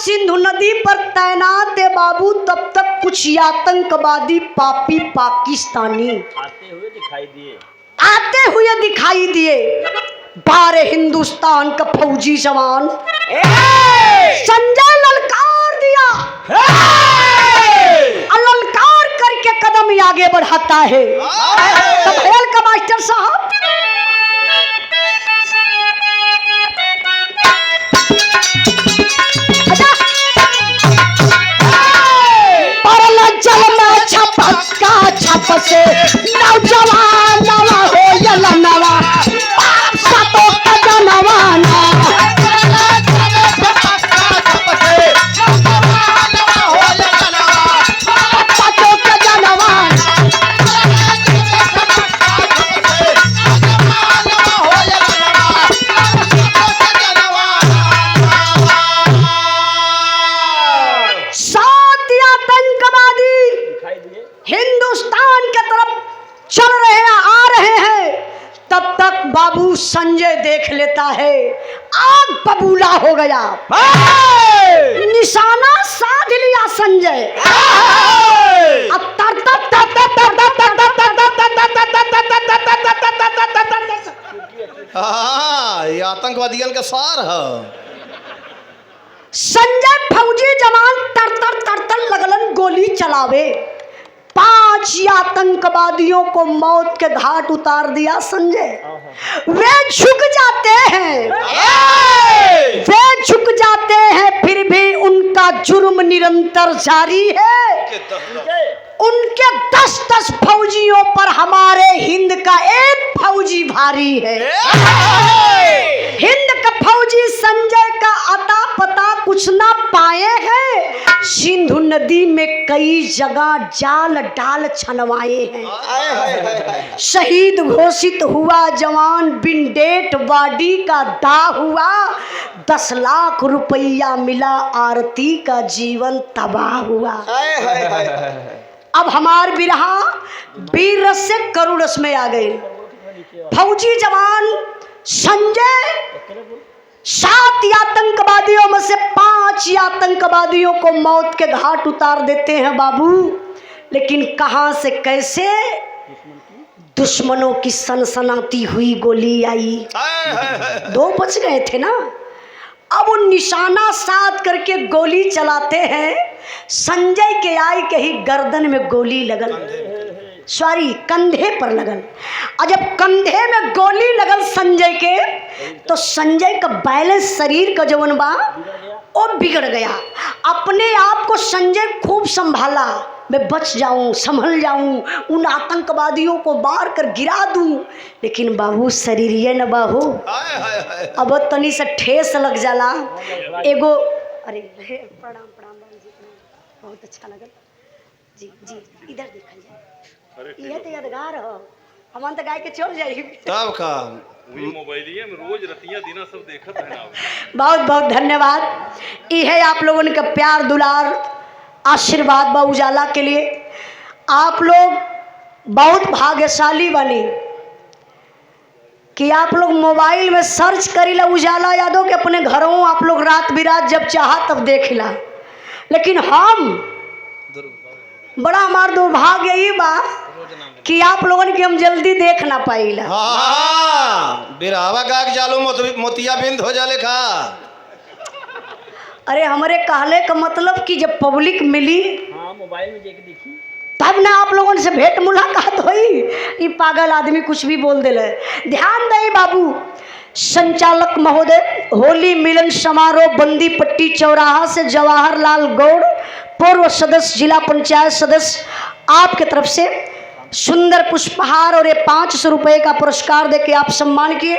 सिंधु नदी पर तैनात है बाबू, तब तक कुछ आतंकवादी पापी पाकिस्तानी आते हुए दिखाई दिए। 12 हिंदुस्तान का फौजी जवान संजय ललकार दिया, ललकार करके कदम आगे बढ़ाता है। तब हेल का मास्टर साहब छप से नौजवान नवा हो यला नवा सातों का जनवाना सातों का जनवान सात आतंकवादी हिंदुस्तान की तरफ चल रहे हैं, आ रहे हैं। तब तक बाबू संजय देख लेता है, आग बबूला हो गया। निशाना साध लिया संजय। अब ये आतंकवादियों का सार है। संजय फौजी जवान तर लगलन गोली चलावे। 5 आतंकवादियों को मौत के घाट उतार दिया संजय। वे झुक जाते हैं, वे झुक जाते हैं, फिर भी उनका जुर्म निरंतर जारी है। उनके 10 फौजियों पर हमारे हिंद का एक फौजी भारी है। हिंद का फौजी संजय का अता पता कुछ ना पाए हैं। सिंधु नदी में कई जगह जाल डाल छनवाए हैं। शहीद घोषित हुआ जवान, बिन डेट बॉडी का दाह हुआ। 10 लाख रुपया मिला, आरती का जीवन तबाह हुआ। अब हमार बिरहा वीर रस से करुण रस में आ गए। फौजी जवान संजय 7 आतंकवादियों में से 5 आतंकवादियों को मौत के घाट उतार देते हैं बाबू। लेकिन कहां से कैसे दुश्मनों की सनसनाती हुई गोली आई। 2 बच गए थे ना। अब वो निशाना साध करके गोली चलाते हैं। संजय के आई के ही गर्दन में गोली लगल, सॉरी कंधे पर लगल। और जब कंधे में गोली लगल संजय के, तो संजय का बैलेंस शरीर का जवन बा वो बिगड़ गया। अपने आप को संजय खूब संभाला, मैं बच जाऊं, संभल जाऊं, उन आतंकवादियों को मार कर गिरा दूं। लेकिन बाबू शरीर ये न बाबू, अब तनी से ठेस लग जाला एगो। अरे प्रणाम प्रणाम बाबू जी, बहुत अच्छा लगल जी जी। इधर देखल जाए, ये तो यादगार हो। हम तो गाय के चल जाई तब का मोबाइलिए में रोज रतिया दिना सब देखत है ना। बहुत बहुत धन्यवाद। ये है आप लोगों का प्यार दुलार आशीर्वाद बा उजाला के लिए। आप लोग बहुत भाग्यशाली बने कि आप लोग मोबाइल में सर्च करीला उजाला यादव के अपने घरों आप लोग रात बिरात जब चाहा तब देखला। लेकिन हम बड़ा हमार दुर्भाग्य यही बा कि आप लोगन की हम जल्दी देख ना पाइला। बिरावा गाग जालो मोतिया बिंद हो जाले खा। अरे हमारे कहले का मतलब कि जब पब्लिक मिली, हाँ मोबाइल में देख देखी, तब ना आप लोगों से भेंट मुलाकात हुई। ये पागल आदमी कुछ भी बोल दे। ध्यान दे बाबू। संचालक महोदय, होली मिलन समारोह बंदी पट्टी चौराहा से जवाहरलाल गौड़, पूर्व सदस्य, जिला पंचायत सदस्य, आपके तरफ से सुंदर पुष्पहार और ये 500 रुपये का पुरस्कार देके आप सम्मान किए।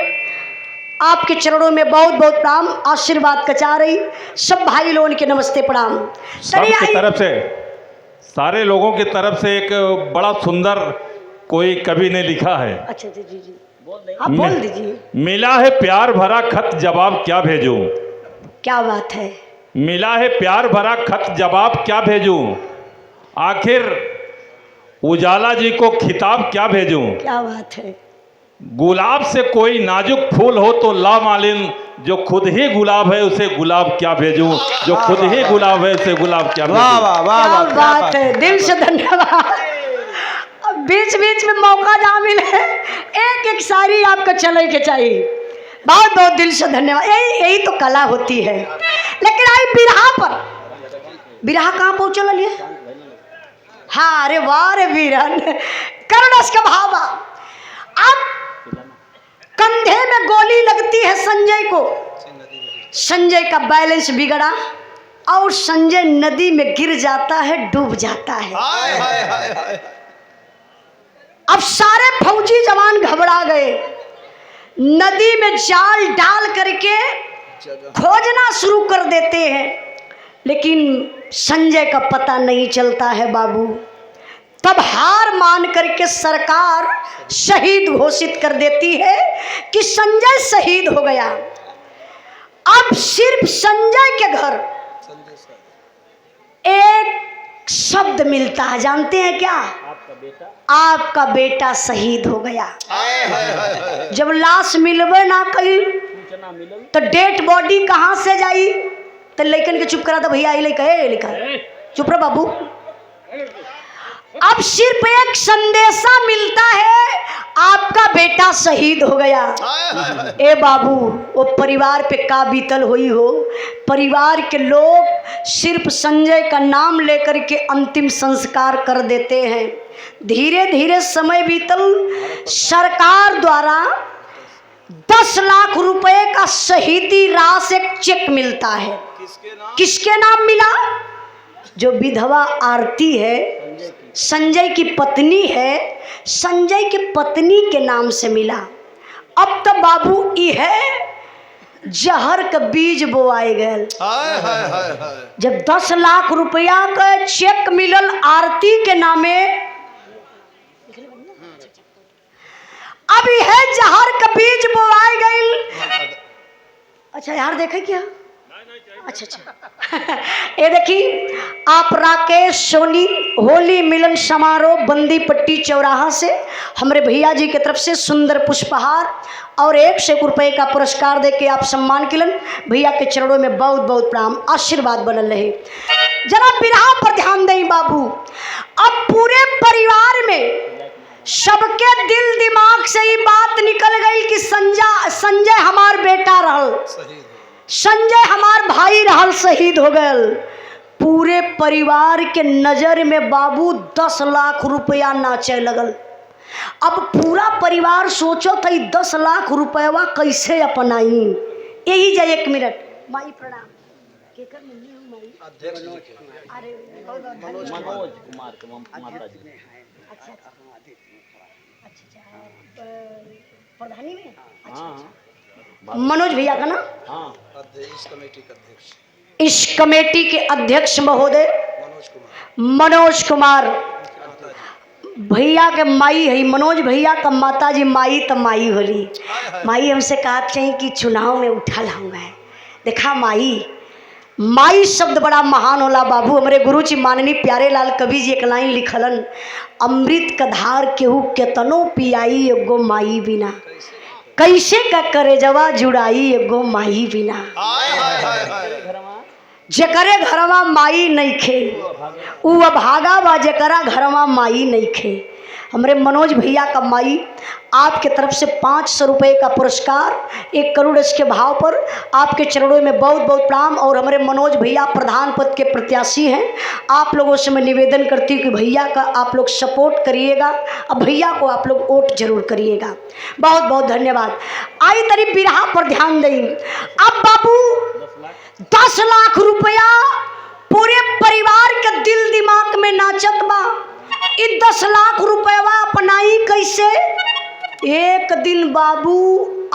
आपके चरणों में बहुत बहुत प्रणाम, आशीर्वाद कचा रही। सब भाई लोगों के नमस्ते प्रणाम। सबकी तरफ से, सारे लोगों की तरफ से एक बड़ा सुंदर कोई कवि ने लिखा है। अच्छा जी जी जी, आप बोल दीजिए। मिला है प्यार भरा खत, जवाब क्या भेजूं। क्या बात है। मिला है प्यार भरा खत, जवाब क्या भेजूं। आखिर उजाला जी को खिताब क्या भेजूं। क्या बात है। गुलाब से कोई नाजुक फूल हो तो ला मालिन, जो खुद ही गुलाब है उसे गुलाब क्या भेजूं, जो खुद ही गुलाब है उसे गुलाब क्या वाह भेजूं। वाह वाह क्या वाह, क्या बात है, दिल से धन्यवाद। अब बीच बीच में मौका जहाँ मिले एक एक शायरी आपको चले के चाहिए। बहुत बहुत दिल से धन्यवाद। यही यही तो कला होती है। लेकिन आई बिरहा पर, बिरहा कहाँ पहुँचल लिए? हाँ, अरे वाह रे वीरन, करुणस का भावा। अब कंधे में गोली लगती है संजय को, संजय का बैलेंस बिगड़ा और संजय नदी में गिर जाता है, डूब जाता है। हाय हाय हाय हाय। अब सारे फौजी जवान घबरा गए, नदी में जाल डाल करके खोजना शुरू कर देते हैं, लेकिन संजय का पता नहीं चलता है बाबू। तब हार मान करके सरकार शहीद घोषित कर देती है कि संजय शहीद हो गया। अब सिर्फ संजय के घर एक शब्द मिलता है, जानते हैं क्या? आपका बेटा, आपका बेटा शहीद हो गया। हाय हाय हाय हाय। जब लाश मिलबे ना कई सूचना मिलल। तो डेड बॉडी कहाँ से जाई? तो लड़कन के चुप करा, तो भैया आई लिखा चुप रहो बाबू। अब सिर्फ एक संदेशा मिलता है, आपका बेटा शहीद हो गया। हाय हाय हाय। ए बाबू, वो परिवार पे का बीतल हुई हो। परिवार के लोग सिर्फ संजय का नाम लेकर के अंतिम संस्कार कर देते हैं। धीरे धीरे समय बीतल, सरकार द्वारा 10 लाख रुपए का शहीदी राशि एक चेक मिलता है। किसके नाम मिला? जो विधवा आरती है, संजय की पत्नी है, संजय की पत्नी के नाम से मिला। अब तो बाबू यह जहर का बीज बोआए गए। हाय हाय हाय हाय। जब 10 लाख रुपया का चेक मिलल आरती के नामे, अब यह जहर का बीज बोआए गए। अच्छा यार, देखे क्या? अच्छा अच्छा ये देखिए, आप राकेश सोनी होली मिलन समारोह बंदी पट्टी चौराहा से हमारे भैया जी की तरफ से सुंदर पुष्पहार और 100 रुपये का पुरस्कार देके आप सम्मान किलन। भैया के चरणों में बहुत बहुत प्रणाम, आशीर्वाद बनल रहे। जरा बिरहा पर ध्यान दें बाबू। अब पूरे परिवार में सबके दिल दिमाग से ही बात निकल गई कि संजय हमार बेटा रहल, संजय हमार भाई रहल, शहीद हो गए। पूरे परिवार के नजर में बाबू 10 लाख रुपया नाचे लगल। अब पूरा परिवार सोचो था 10 लाख रुपया कैसे अपनाई। यही जा 1 मिनट माई प्रणाम। केकर मम्मी हूँ माई? अरे मनोज कुमार के माता जी। अच्छा प्रधानी में। हाँ मनोज भैया का ना? हाँ। इस कमेटी के अध्यक्ष महोदय मनोज कुमार भैया के माई है। मनोज भैया का माता जी माई तो माई होली। माई हमसे कहते हैं कि चुनाव में उठा लाऊंगा। देखा माई शब्द बड़ा महान होला बाबू। हमारे गुरु जी माननीय प्यारे लाल कवि जी एक लाइन लिखलन, अमृत का धार केहू केतनो पियाई एगो माई बिना, कैसे का करे जवा जुड़ाई एगो माई बिना। हाय हाय हाय हाय। जेकरे घरवा माई नइखे उ अभागा बा, जेकरा घरवा माई नइखे। हमरे मनोज भैया का माई आपके तरफ से 500 रुपये का पुरस्कार 1 करोड़ इसके भाव पर आपके चरणों में बहुत बहुत प्रणाम। और हमारे मनोज भैया प्रधान पद के प्रत्याशी हैं। आप लोगों से मैं निवेदन करती हूँ कि भैया का आप लोग सपोर्ट करिएगा और भैया को आप लोग वोट जरूर करिएगा। बहुत बहुत धन्यवाद। आई तरी बिरहा पर ध्यान दें। अब बाबू 10 लाख रुपया पूरे परिवार के दिल दिमाग में नाचत बा। 10 लाख रुपया अपनाई कैसे? एक दिन बाबू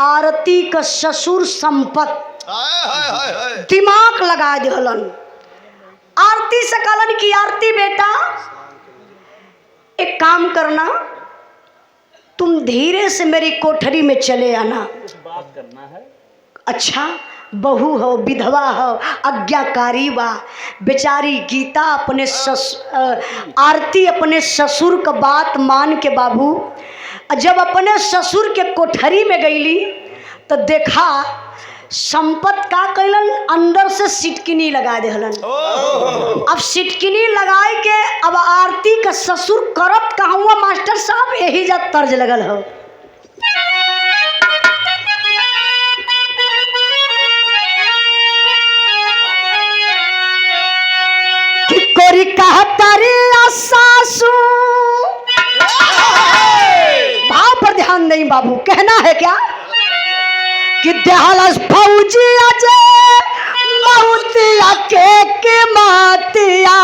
आरती का ससुर संपत दिमाग लगा दिलन। आरती से कहलन कि आरती बेटा एक काम करना, तुम धीरे से मेरी कोठरी में चले आना। बात करना है। अच्छा, बहू हो, विधवा हो, आज्ञाकारी बा। बेचारी गीता अपने आरती अपने ससुर का बात मान के बाबू जब अपने ससुर के कोठरी में गईली तो देखा संपत का कैलन, अंदर से सिटकिनी लगा देहलन। अब सिटकिनी लगाए के अब आरती का ससुर करत कहूँ मास्टर साहब, यही जब तर्ज लगल हो। कि कोरी कहतरी सासू, भाव पर ध्यान नहीं बाबू, कहना है क्या कि देहलस फौजी अजे महुतिया के मातिया,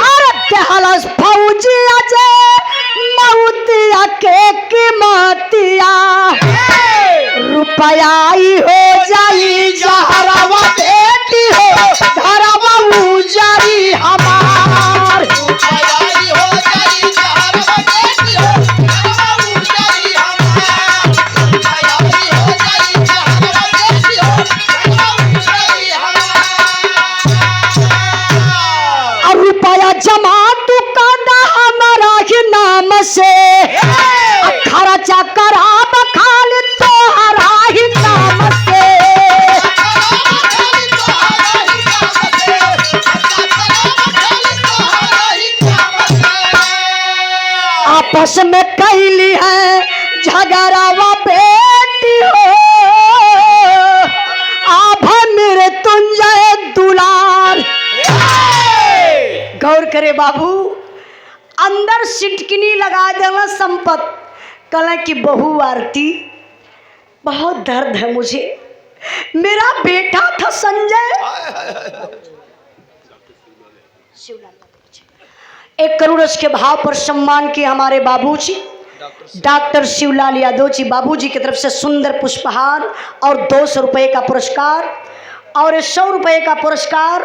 अरे देहलस फौजी अजे महुतिया के मातिया, रुपया हो जाई जहरवा बेटी हो धरवा उजारी हमार, जमा तू कादा हमारा ही नाम से, खर्चा कराब खाली तोहरा ही नाम से, आपस में कैली है झगड़ावा बेटी हो, आभा मेरे तुंजय दुलार। गौर करे बाबू, अंदर सिटकिनी लगा देना संपत, कल की बहू आरती, बहुत दर्द है मुझे, मेरा बेटा था संजय। 1 करोड़ के भाव पर सम्मान किए हमारे बाबूजी डॉक्टर शिवलाल यादव जी, बाबूजी की तरफ से सुंदर पुष्पहार और 200 रुपये का पुरस्कार और 100 रुपये का पुरस्कार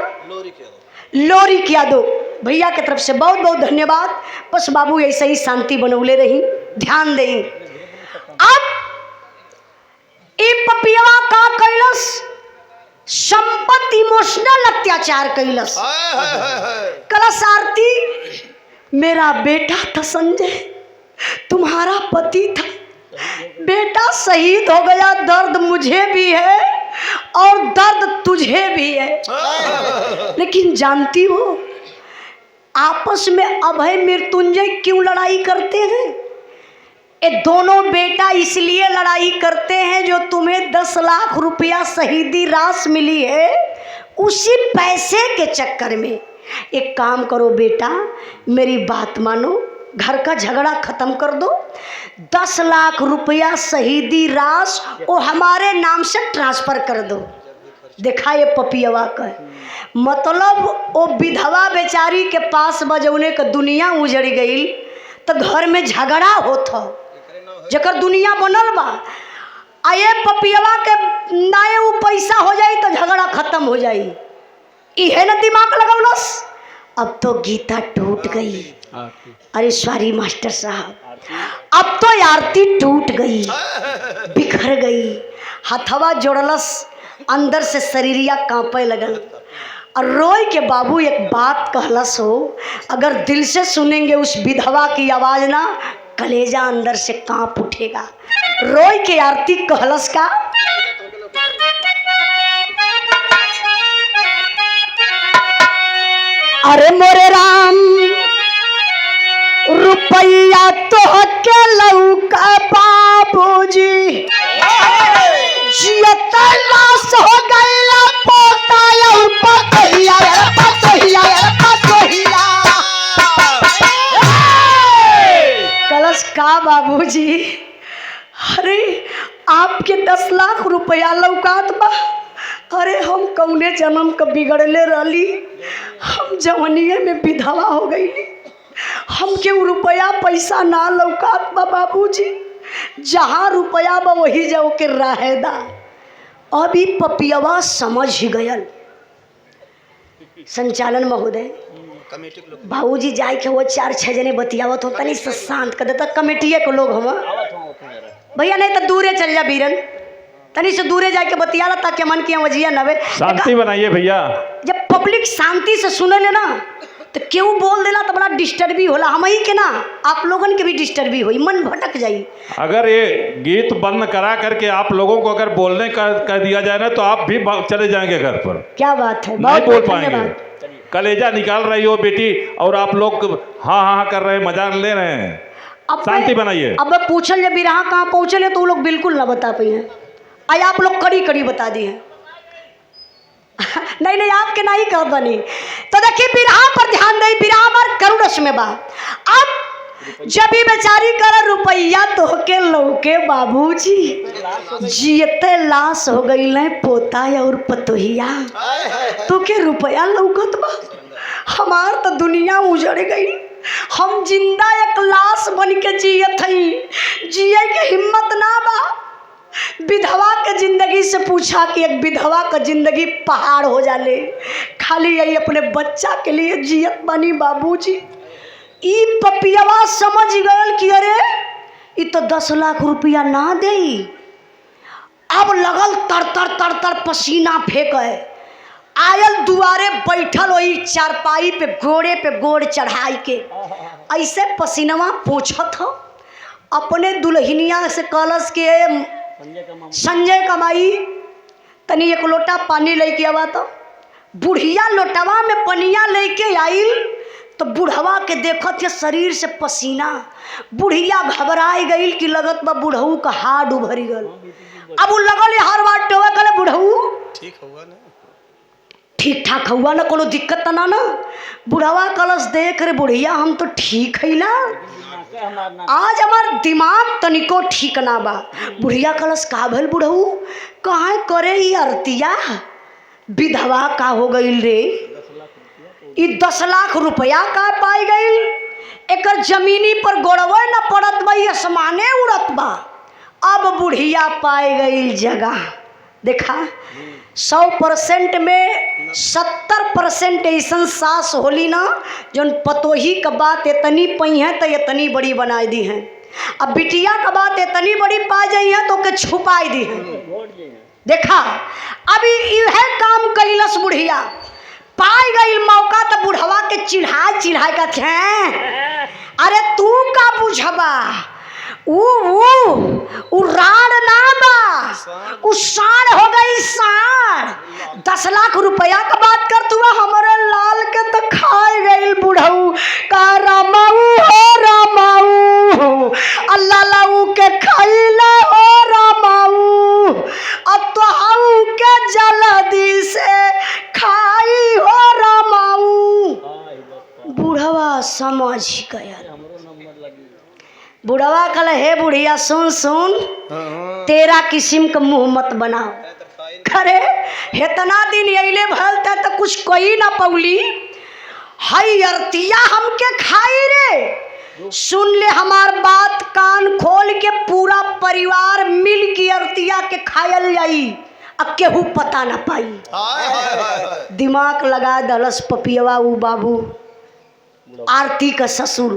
लोरिक यादव भैया की तरफ से बहुत बहुत धन्यवाद। बस बाबू ऐसे ही शांति बनौले रही, ध्यान दें। अब ई पपिया का कैलस, संपत्ति इमोशनल अत्याचार कैलस। कलश आरती, मेरा बेटा था संजय, तुम्हारा पति था, बेटा शहीद हो गया, दर्द मुझे भी है और दर्द तुझे भी है, लेकिन जानती हो आपस में अभय मृत्युंजय क्यों लड़ाई करते हैं? ये दोनों बेटा इसलिए लड़ाई करते हैं जो तुम्हें 10 लाख रुपया शहीदी राशि मिली है, उसी पैसे के चक्कर में। एक काम करो बेटा, मेरी बात मानो, घर का झगड़ा खत्म कर दो, 10 लाख रुपया शहीदी राशि वो हमारे नाम से ट्रांसफर कर दो। देखा ये पपियवा का मतलब, वो विधवा बेचारी के पास बजौने का दुनिया उजड़ गई तो घर में झगड़ा होता, जकर दुनिया बनल बा, आये पपियवा के नाये वो पैसा हो जाई तो झगड़ा खत्म हो जाई, इहे न दिमाग लगौलस। अब तो गीता टूट गई, अरे सॉरी मास्टर साहब, अब तो आरती टूट गई, बिखर गई, हथवा जोड़लस, अंदर से शरीरिया कांपे लगल और रोई के बाबू एक बात कहलस हो, अगर दिल से सुनेंगे उस विधवा की आवाज ना, कलेजा अंदर से कांप उठेगा। रोई के आरती कहलस का, अरे मोरे राम रुपया तो के लौका बाबूजी, जियत लाश हो गईला पोता और पतोहिया पतोहिया पतोहिया। कलश का बाबूजी, अरे आपके 10 लाख रुपया लौकात बा, अरे हम कौने जन्म का बिगड़ले रहली, हम जवनिये में विधवा हो गई, हमके रुपया पैसा ना लौकात बा बाबूजी, जहाँ रुपया बा वही जाओ के रहेदा। अभी पपियवा समझ ही गयल। संचालन महोदय, बाबूजी जाए के वो 4-6 जने बतियावत हो, तनी से शांत कर देता, कमेटिए के लोग हम भैया, नहीं तो दूरे चल जा बीरन, तनी से दूरे जाके बतियाला ताकि मन की वजिया नवे शांति बनाइए भैया। जब पब्लिक शांति से सुने ले ना तो क्यों बोल देला तो बड़ा डिस्टर्ब भी होला, हम ही के ना आप लोगन के भी डिस्टर्ब भी हुई, मन भटक जाई। अगर ये गीत बंद करा करके आप लोगों को अगर बोलने का कह दिया जाए ना तो आप भी चले जाएंगे घर पर, क्या बात है, नहीं बोल पाएंगे। धन्यवाद। कलेजा निकाल रही हो बेटी और आप लोग हाँ हाँ कर रहे हैं, मजाक ले रहे हैं। अब शांति बनाइए। अब पूछल जब बिरहा कहाँ पहुँचल है तो वो लोग बिल्कुल ना बता पाई हैं, आई आप लोग कड़ी कड़ी बता दी हैं। नहीं नहीं आपके नहीं कह बनी। तो देखिए बिरहा पर ध्यान दे, बिरहा पर करुण रस में बा। अब जब ही बेचारी कर रुपया तो के लौके बाबूजी जियते लाश हो गई ले पोता और पतोहिया, तो के रुपया लौकत बा, हमार तो दुनिया उजड़ गई, हम जिंदा एक लाश बन के जियत हई, जिए के हिम्मत ना बा। विधवा के जिंदगी से पूछा कि एक विधवा का जिंदगी पहाड़ हो जाले, खाली यही अपने बच्चा के लिए जियत बनी बाबूजी। ई पपियावा समझ गयल कि अरे ई तो 10 लाख रुपया ना दे, अब लगल तर तर तर तर पसीना फेंके, आयल दुआरे बैठल वही चारपाई पे गोड़ चढ़ाई के ऐसे पसीनवा पोछत हो, अपने दुल्हनिया से कलश के संजय कमाई तनी एक लोटा पानी लेके आवा, तो बुढ़िया लोटवा में पनिया लेके आइल तो बुढ़वा के देखत है शरीर से पसीना, बुढ़िया घबराई गई कि लगत बा बुढ़ऊ का हाथ उभरी गल। अब लगल हर बात टोवे गले बुढ़ऊ ठीक होगा ना, ठीक ठाक हुआ ना, कोनो दिक्कत ना ना। बुढ़वा कलश देख रे बुढ़िया हम तो ठीक है ला, आज हमार दिमाग तनिको ठीक ना बा। बुढ़िया कलश का भल बुढ़ऊ कहाँ करे ये अरतिया, विधवा का हो गई रे, ये 10 लाख रुपया का पाई गई, एकर जमीनी पर गोड़वे न पड़त बा, आसमाने उड़त बा। अब बुढ़िया पाई गई जगह, देखा 100% में 70% ऐसा सास होली ना जोन पतोही का बात इतनी पई है तो इतनी बड़ी बनाई दी है, अब बिटिया का बात इतनी बड़ी पा जाई है तो के छुपाई दी है। देखा अभी यह काम कैलस बुढ़िया, पाई गई मौका तो बुढ़वा के चिढ़ाई का थे, अरे तू का बुझबा, उ राण ना बा, उ साण हो गई साण। 10 लाख रुपया का बात कर तू हमारे लाल के तो खाए गई बुढ़ऊ का रामाऊ हो रामाऊ, अल्लाह लाऊ के खैला हो रामाऊ, अब तो हाउ के जल्दी से खाई हो रामाऊ। बुढ़वा समझ गया, बुढ़वा कल हे बुढ़िया सुन सुन, तेरा किस्म का मुंह मत बनाओ, खरे इतना दिन अले भलता तो कुछ कोई ना पौली, हई अरतिया हमके खाई रे। सुन ले हमार बात कान खोल के, पूरा परिवार मिल के अरतिया के खायल जाई, अब केहू पता ना पाई। दिमाग लगा दलस पपियवा ऊ बाबू आरती का ससुर,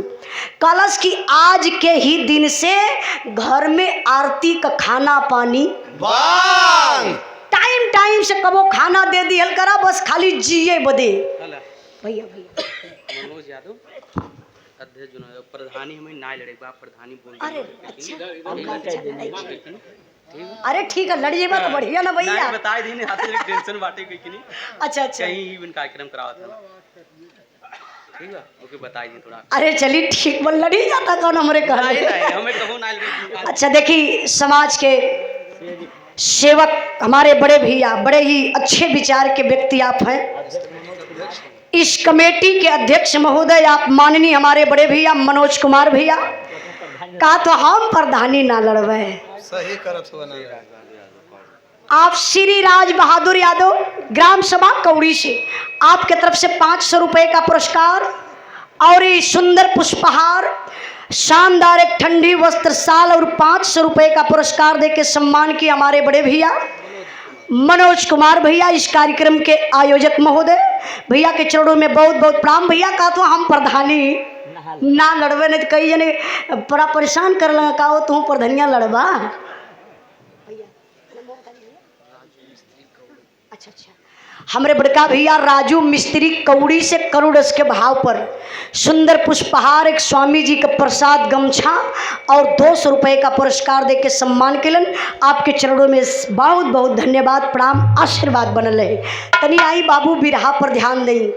कलश की आज के ही दिन से घर में आरती का खाना पानी टाइम टाइम से कबो खाना दे दी हल करा, बस खाली जिए बदे। भैया मनोज यादव अध्यक्ष प्रधानी हमें ना लड़े बा, प्रधानी बोल। अरे अरे ठीक है लड़ जेबा तो बढ़िया ना भैया, बताए दी ने हाथ में टेंशन बाटे कोई नहीं। अच्छा अच्छा कहीं ही कार्यक्रम करावा था, ठीक है ओके बताई दी थोड़ा। अरे चलिए ठीक बोल, लड़ी जाता कौन हमरे कह हमें कहो ना लड़े। अच्छा देखिए समाज के सेवक हमारे बड़े भैया, बड़े ही अच्छे विचार के व्यक्ति आप हैं, इस कमेटी के अध्यक्ष महोदय आप माननीय हमारे बड़े भैया मनोज कुमार भैया का तो हम प्रधानी ना लड़वे, सही करत हुआ ना। आप श्री राज बहादुर यादव ग्राम सभा कौड़ी से आपके तरफ से 500 रुपए का पुरस्कार और ये सुंदर पुष्पहार, शानदार एक ठंडी वस्त्र साल और 500 रुपए का पुरस्कार देके सम्मान किया हमारे बड़े भैया मनोज कुमार भैया, इस कार्यक्रम के आयोजक महोदय भैया के चरणों में बहुत बहुत प्रणाम। भैया का तो हम प्रधानी ना लड़वे, नहीं तो कई जने बड़ा परेशान कर लगा का तू प्रधानिया लड़वा। अच्छा अच्छा। हमरे बड़का भैया राजू मिस्त्री कौड़ी से करोड़ के भाव पर सुंदर पुष्पहार, एक स्वामी जी का प्रसाद गमछा और 200 रुपये का पुरस्कार दे के सम्मान केलन। आपके चरणों में बहुत बहुत धन्यवाद, प्रणाम, आशीर्वाद बनल रहे। तनी आई बाबू बिरहा पर ध्यान दें।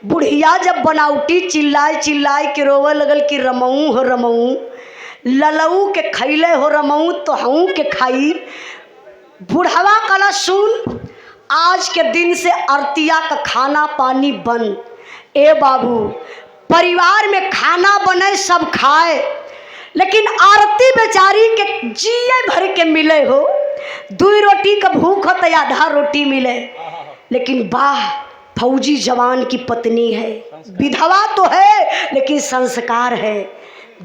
बुढ़िया जब बनावटी चिल्लाए चिल्लाए के रोवे लगल कि रमऊ हो रमऊ, ललऊ के खैले हो रमऊ तो हूँ के खाई। बुढ़वा कला सुन, आज के दिन से अर्तिया का खाना पानी बंद। ए बाबू, परिवार में खाना बने सब खाए, लेकिन आरती बेचारी के जिए भर के मिले हो। 2 रोटी का भूख हो तो आधा रोटी मिले, लेकिन वाह फौजी जवान की पत्नी है, विधवा तो है लेकिन संस्कार है,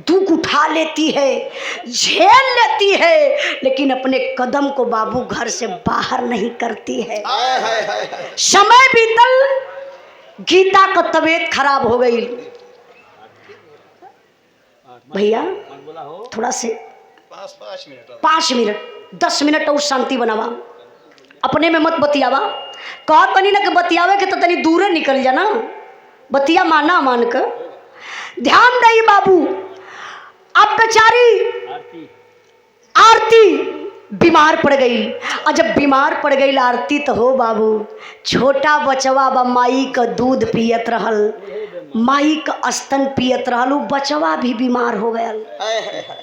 दुख उठा लेती है, झेल लेती है, लेकिन अपने कदम को बाबू घर से बाहर नहीं करती है। समय बीतल, गीता का तबीयत खराब हो गई। भैया थोड़ा से 5 मिनट 10 मिनट और शांति बनावा, अपने में मत बतियावा। कहा तनी ना कि बतियावे के तो तनी दूरे निकल जाना, बतिया माना मान कर ध्यान दई बाबू। अब बेचारी आरती बीमार पड़ गई, और जब बीमार पड़ गई आरती तो हो बाबू, छोटा बचवा बा माई का दूध पियत रहल, माई का स्तन पियत रहल, उ बचवा भी बीमार हो गया।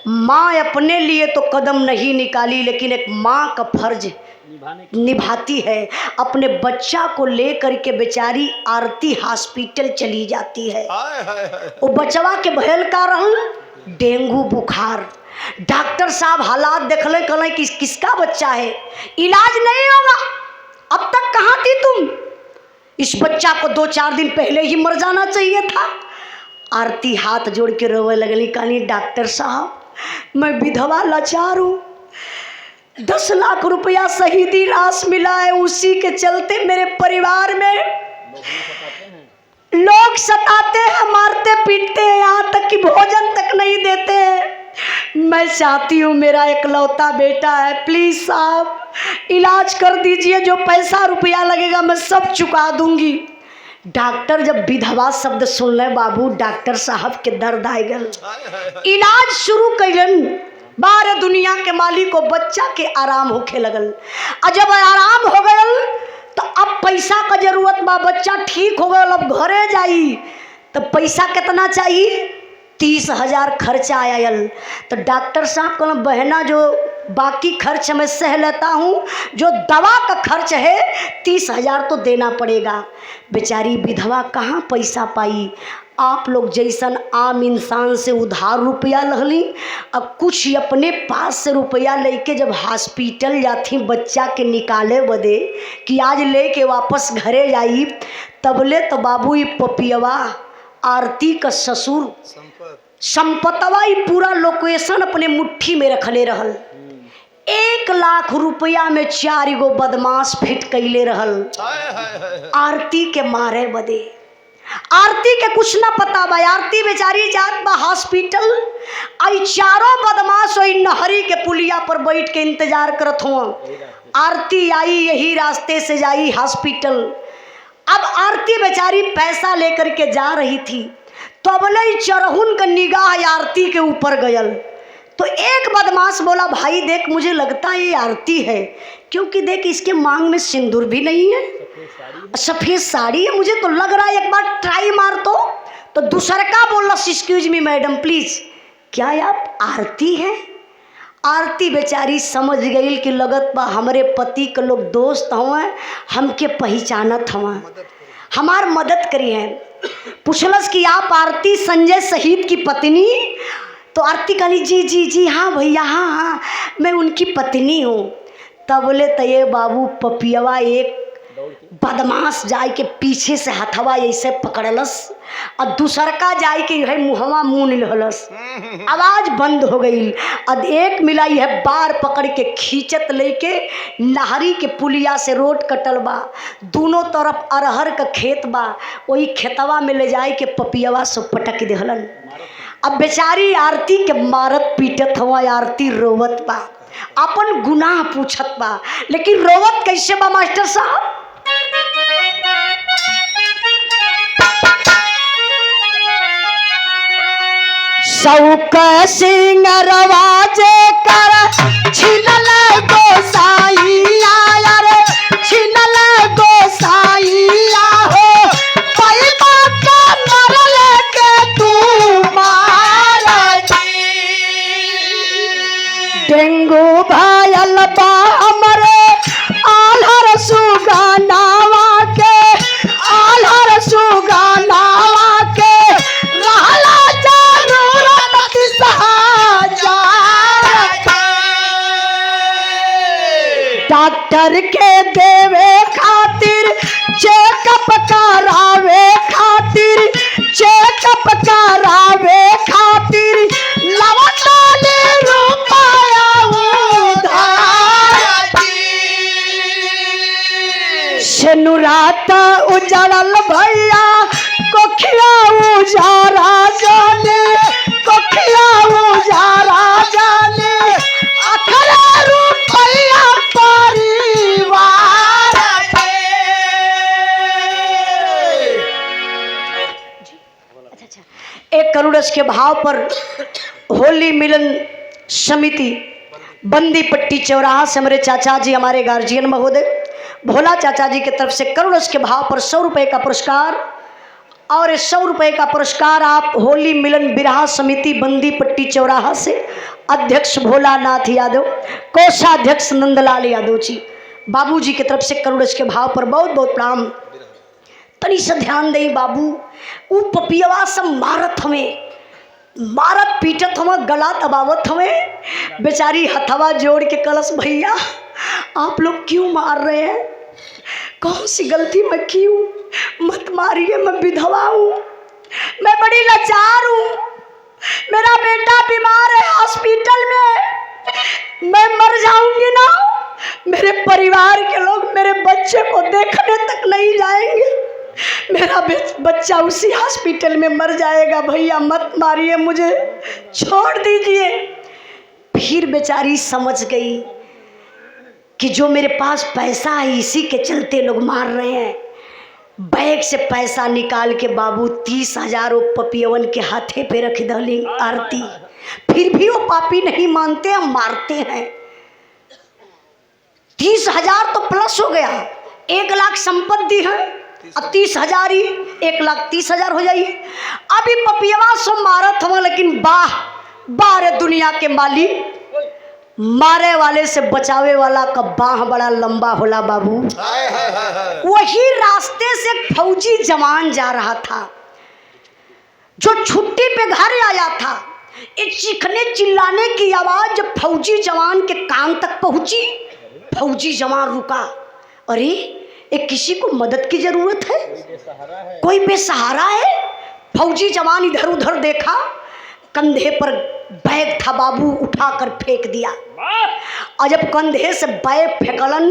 माँ अपने लिए तो कदम नहीं निकाली, लेकिन एक माँ का फर्ज निभाती है। अपने बच्चा को लेकर के बेचारी आरती हॉस्पिटल चली जाती है। वो बचवा के भयल का रहल डेंगू बुखार। डॉक्टर साहब हालात देखले, कहले कि किसका बच्चा है, इलाज नहीं होगा, अब तक कहाँ थी तुम, इस बच्चा को 2-4 दिन पहले ही मर जाना चाहिए था। आरती हाथ जोड़ के रोवे लगली, कहनी डॉक्टर साहब मैं विधवा लाचार हूँ, 10 लाख रुपया शहीदी राशि मिला है, उसी के चलते मेरे परिवार में लोग सताते हैं, मारते पीटते हैं, यहाँ तक कि भोजन तक नहीं देते हैं। मैं चाहती हूँ, मेरा इकलौता बेटा है, प्लीज साहब इलाज कर दीजिए, जो पैसा रुपया लगेगा मैं सब चुका दूंगी। डॉक्टर जब विधवा शब्द सुन ले बाबू, डॉक्टर साहब के दर्द आ गल, इलाज शुरू कैलन। बारे दुनिया के मालिक को बच्चा के आराम होखे लगल, और जब आराम हो गयल तो अब पैसा का जरूरत बा, बच्चा ठीक हो गया, अब घरे जाई तो पैसा कितना चाहिए, 30,000 खर्चा आयल। तो डॉक्टर साहब कहना बहना जो बाकी खर्च मैं सह लेता हूँ, जो दवा का खर्च है 30,000 तो देना पड़ेगा। बेचारी विधवा कहाँ पैसा पाई। आप लोग जैसन आम इंसान से उधार रुपया लहली, अब कुछ अपने पास से रुपया लेके जब हॉस्पिटल जाती बच्चा के निकाले बदे कि आज लेके वापस घरे जाई, तबले तो बाबू ये पपियवा आरती का ससुर संपतवा ही पूरा लोकेशन अपने मुट्ठी में रखले रहल। 1 लाख रुपया में 4 गो बदमाश फिट कैले रहल आरती के मारे बदे। आरती के कुछ ना पता बा, आरती बेचारी जात बा हॉस्पिटल, आई 4 बदमाश वही नहरी के पुलिया पर बैठ के इंतजार करत हुआ। आरती आई यही रास्ते से जाई हॉस्पिटल। अब आरती बेचारी पैसा लेकर के जा रही थी, तो अबले चरहुन का निगाह आरती के ऊपर गयल। तो एक बदमाश बोला भाई देख मुझे लगता है ये आरती है, क्योंकि देख इसके मांग में सिंदूर भी नहीं है, सफ़ेद साड़ी है, मुझे तो लग रहा है एक बार ट्राई मार। तो दूसरा का बोला एक्सक्यूज मी मैडम प्लीज, क्या आप आरती है। आरती बेचारी समझ गई कि लगत बा हमारे पति के लोग दोस्त हुए, हमके पहचानत हुआ, हमार मदद करी है। पूछलस कि आप आरती संजय शहीद की पत्नी। तो आरती कहली जी जी जी हाँ भैया हाँ हाँ मैं उनकी पत्नी हूँ। तब बोले तो ये बाबू पपियवा एक बदमाश जाए के पीछे से हथवा ऐसे पकड़लस, और दूसरका जाए के है मुहवा मुँह निलहलस, आवाज बंद हो गई। अब एक मिलाई है बार पकड़ के खींचत लेके नहरी के पुलिया से रोड कटल बा, दोनों तरफ अरहर का खेत बा, वही खेतवा में ले जाए के पपियवा सब पटक देहलन। अब बेचारी आरती के मारत पीटत हुआ, आरती रोवत बा, अपन गुनाह पूछत बा, लेकिन रोवत कैसे बा मास्टर साहब। सौक सिंगरवाजे कर छिनल गोसाइया रे छिनल गोसाइया हो पैबा के मरल के तू महाराज डेंगू भयल बा हमरे आल्हर सुगानावा के आल्हर सुगानावा के रहला जरूरत डॉक्टर के देवे खातिर चेकअप करावे खातिर चेकअप करावे खातिर लवताले रुपया उधार शनुरात उजड़ल भैया कोखिया उजारा जाने कोखिया उजारा जाने 18 रुपया परिवार अच्छा 1 करोड़ के भाव पर होली मिलन समिति बंदीपट्टी चौराहा से हमारे चाचा जी हमारे गार्जियन महोदय भोला चाचा जी की तरफ से करोड़ के भाव पर 100 रुपए का पुरस्कार और 100 रुपए का पुरस्कार आप होली मिलन बिरहा समिति बंदीपट्टी चौराहा से अध्यक्ष भोलानाथ यादव कोषाध्यक्ष नंदलाल यादव जी बाबू जी की तरफ से करोड़ के भाव पर बहुत बहुत प्रणाम। तनी से ध्यान दे बाबू ऊ पपियवा सब मारत हमें मारत पीटत हमें गला दबावत हमें बेचारी हथवा जोड़ के कलश भैया आप लोग क्यों मार रहे हैं कौन सी गलती मैं की हूँ मत मारिए मैं विधवा हूँ मैं बड़ी लाचार हूँ मेरा बेटा बीमार है हॉस्पिटल में मैं मर जाऊंगी ना मेरे परिवार के लोग मेरे बच्चे को देखने तक नहीं जाएंगे मेरा बच्चा उसी हॉस्पिटल में मर जाएगा भैया मत मारिए मुझे छोड़ दीजिए। फिर बेचारी समझ गई कि जो मेरे पास पैसा है इसी के चलते लोग मार रहे हैं। बैग से पैसा निकाल के बाबू 30,000 पपियवन के हाथे पे रख दली आरती फिर भी वो पापी नहीं मानते हैं मारते हैं। 30,000 तो प्लस हो गया 1 लाख संपत्ति है अब 30,000 ही 1,30,000 हो जाइए। अभी पपियवा सो मारत हो लेकिन बाह बारे दुनिया के मालिक मारे वाले से बचावे वाला का बाह बड़ा लंबा होला बाबू। वही रास्ते से फौजी जवान जा रहा था जो छुट्टी पे घर आया था। एक चीखने चिल्लाने की आवाज जब फौजी जवान के कान तक पहुंची फौजी जवान रुका। अरे एक किसी को मदद की जरूरत है कोई बेसहारा है। फौजी जवान इधर उधर देखा कंधे पर बैग था बाबू उठाकर फेंक दिया और जब कंधे से बैग फेंकलन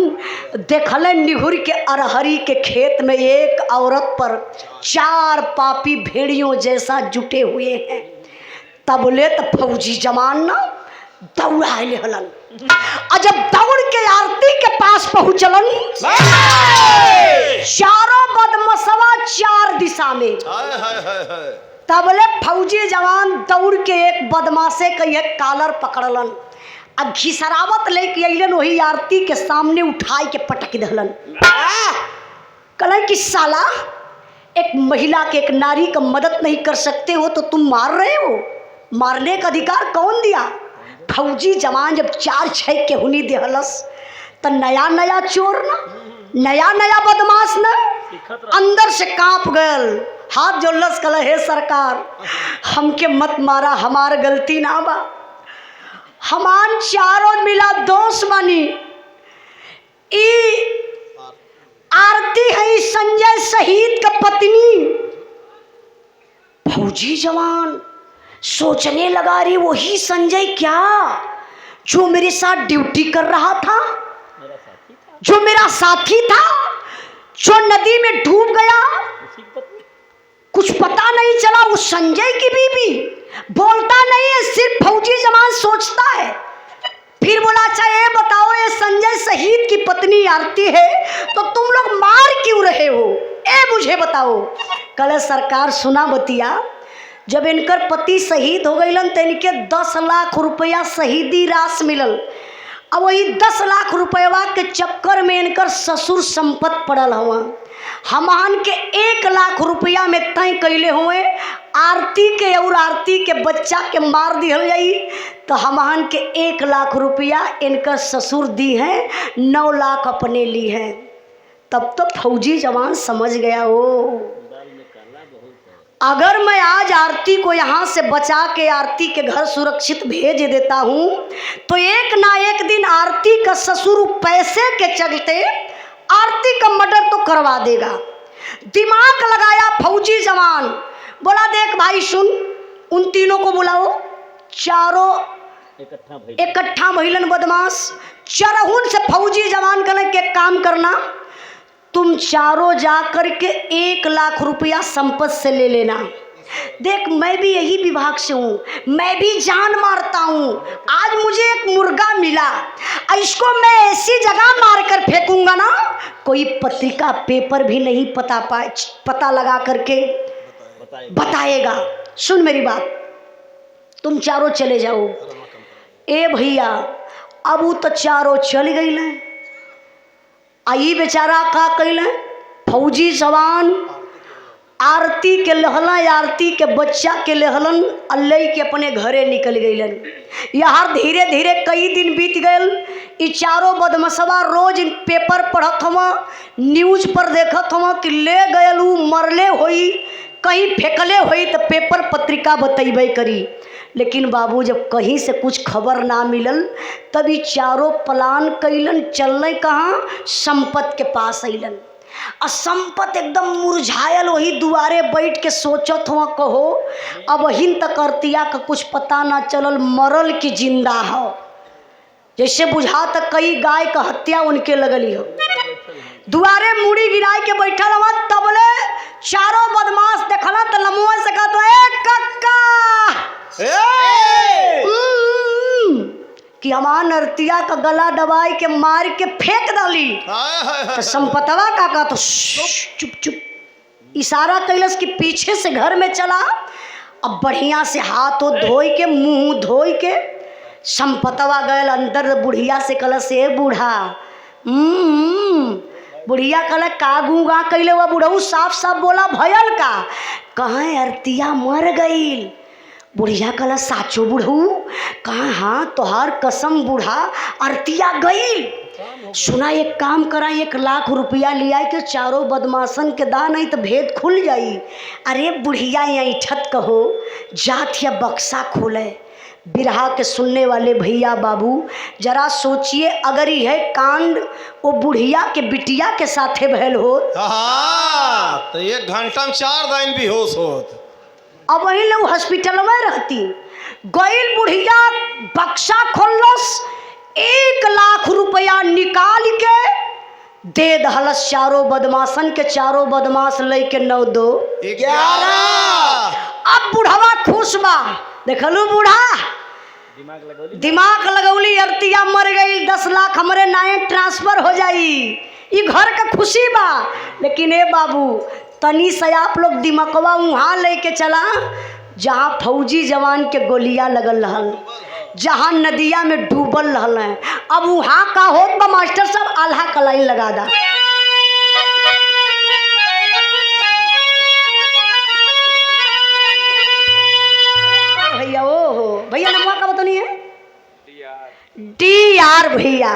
देखलन निहुर के अरहरी के खेत में एक औरत पर 4 पापी भेड़ियों जैसा जुटे हुए हैं। तब बोले तो फौजी जवान ना दौड़ा हलन और जब दौड़ के आरती के पास पहुंचलन चारों बदमसवा 4 दिशा में। तब बोले फौजी जवान दौड़ के एक बदमाशे का एक कालर पकड़लन अब घिसरावत लेके अलन वही आरती के सामने उठाई के पटक दहलन। कहलन कि साला एक महिला के एक नारी का मदद नहीं कर सकते हो तो तुम मार रहे हो। मारने का अधिकार कौन दिया। फौजी जवान जब 4-6 के हुनी देहलस तो नया नया चोर ना नया नया बदमाश ना अंदर से कांप गल हाथ जोड़लस कल हे सरकार हमके मत मारा हमार गलती ना बा हमान चारों मिला दोष मानी ई आरती है संजय शहीद का पत्नी। फौजी जवान सोचने लगा रही वही संजय क्या जो मेरे साथ ड्यूटी कर रहा था जो मेरा साथी था जो नदी में डूब गया। कुछ पता नहीं चला उस संजय की बीवी बोलता नहीं है सिर्फ फौजी जवान सोचता है। फिर बोला अच्छा ये बताओ ये संजय शहीद की पत्नी आरती है तो तुम लोग मार क्यों रहे हो ए मुझे बताओ। कल सरकार सुना बतिया जब इनकर पति शहीद हो गईलन तो इनके 10 लाख रुपया शहीदी राश मिलल। अब वही 10 लाख रुपया के चक्कर में इनकर ससुर संपत्ति पड़ल हुआ। हमहन के 1 लाख रुपया में तय कैले हुए आरती के और आरती के बच्चा के मार दिहल जाई तो हमहन के 1 लाख रुपया इनकर ससुर दी है, 9 लाख अपने ली है। तब तो फौजी जवान समझ गया ओ अगर मैं आज आरती को यहाँ से बचा के आरती के घर सुरक्षित भेज देता हूँ तो एक ना एक दिन आरती का ससुर पैसे के चलते आरती का मर्डर तो करवा देगा। दिमाग लगाया फौजी जवान, बोला देख भाई सुन, उन तीनों को बुलाओ, चारों इकट्ठा महिलन बदमाश। चरहुन से फौजी जवान कहने के काम करना, तुम चारों जा कर के 1 लाख रुपया संपत्ति से ले लेना। देख मैं भी यही विभाग से हूँ, मैं भी जान मारता हूँ। आज मुझे एक मुर्गा मिला, इसको मैं ऐसी जगह मार कर फेंकूंगा ना कोई पत्रिका पेपर भी नहीं पता लगा करके बताएगा। सुन मेरी बात, तुम चारों चले जाओ। ए भैया अब वो तो चारों चल गई हैं। आई बेचारा का कैल फौजी जवान आरती के लहला, आरती के बच्चा के लहलन अल्लाह के अपने घरे निकल गईलन। यहाँ धीरे धीरे कई दिन बीत गए। ये चारों बदमशवा रोज पेपर पढ़त हवा, न्यूज पर देखत हवा कि ले गयल मरले होई, कहीं फेंकले होई तो पेपर पत्रिका बतैबे करी। लेकिन बाबू जब कहीं से कुछ खबर ना मिलल तभी चारों प्लान कैलन, चलने कहाँ, संपत के पास अलन। और संपत एकदम मुरझायल वही दुआरे बैठ के सोचत हुआ कहो अब हिन तक अर्तिया का कुछ पता ना चलल मरल की जिंदा हो। जैसे बुझा तक कई गाय का हत्या उनके लगली हो। दुआरे मुड़ी गिराई के बैठल हुआ, तबले चारों बदमाश देखला तो लमुआ से कहता है कक्का कि हमार नर्तिया का गला दबाई के मार के फेंक डाली। तो संपतवा का कहा तो चुप चुप इशारा कैलस कि पीछे से घर में चला। अब बढ़िया से हाथों धोई के मुंह धोई के संपतवा गए अंदर। बुढ़िया से कलस से बूढ़ा बुढ़िया कल का गूंगा कैले हुआ बुढ़ऊ साफ साफ बोला भयल का कहाँ अर्तिया मर गई। बुढ़िया कला साचो बुढ़ऊ कहाँ, हाँ तोहार कसम बूढ़ा अर्तिया गई। सुना एक काम करा, 1 लाख रुपया लिया के चारों बदमाशन के दान नहीं तो भेद खुल जाई। अरे बुढ़िया यहाँ ठत कहो जात या बक्सा खोले। बिरहा के सुनने वाले भैया बाबू जरा सोचिए, अगर ही है कांड वो बुढ़िया के बिटिया के साथे भयल हो तो 1 घंटा में 4 दिन भी होश होत। अब वही लोग हॉस्पिटल में रहती। गईल बुढ़िया बक्सा खोलस, 1 लाख रुपया निकाल के दे दहलस चारों बदमाशन के। चारों बदमाश लेके 9 2 11। अब बुढ़वा खुश बा, देखलू बूढ़ा दिमाग लगौली अर्तिया मर गई, 10 लाख हमारे नाये ट्रांसफर हो जाई, ये घर का खुशी बा। लेकिन ए बाबू तनी से आप लोग दिमकवा वहाँ लेके चला जहाँ फौजी जवान के गोलियां लगल रहल, जहाँ नदिया में डूबल रहल है। अब वहाँ का होत बा मास्टर साहब, आल्हा का लाइन लगा दा। भैया ओ हो भैया नमवा का बता नहीं है DR भैया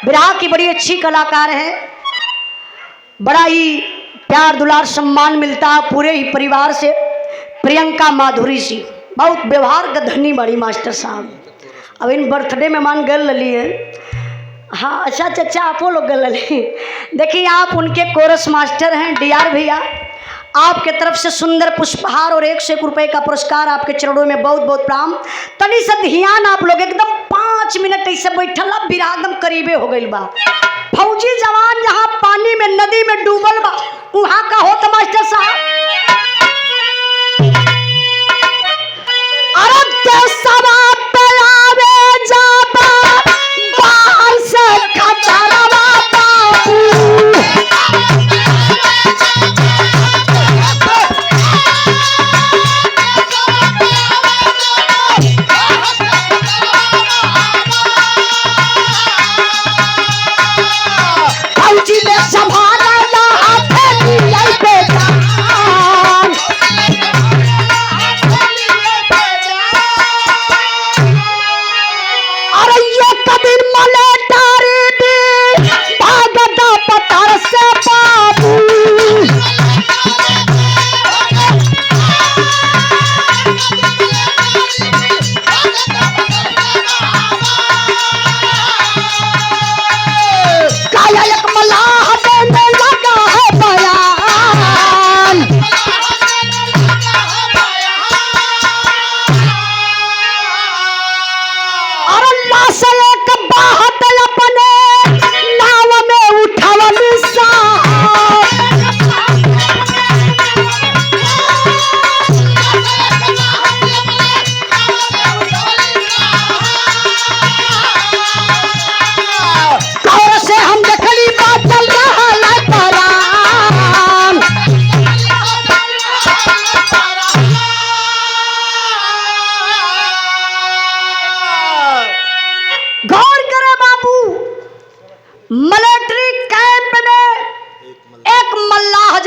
बिरहा की बड़ी अच्छी कलाकार है, बड़ा ही प्यार दुलार सम्मान मिलता है पूरे ही परिवार से। प्रियंका माधुरी जी बहुत व्यवहार का धनी बड़ी मास्टर साहब। अब इन बर्थडे में मान गल लली है। हाँ अच्छा चचा आपो लोग गल लली। देखिए आप उनके कोरस मास्टर हैं DR भैया, आपके तरफ से सुंदर पुष्पहार और 101 रुपए का पुरस्कार आपके चरणों में बहुत बहुत प्रणाम। तनी से ध्यान आप लोग एकदम 5 मिनट ऐसे बैठल बिरहा एकदम करीबे हो गई बा। फौजी जवान जहाँ पानी में नदी में डूबल बा वहाँ का होता मास्टर साहब। अरे देशवा पे आवे जाबा बाहर से खचरवा बाबू।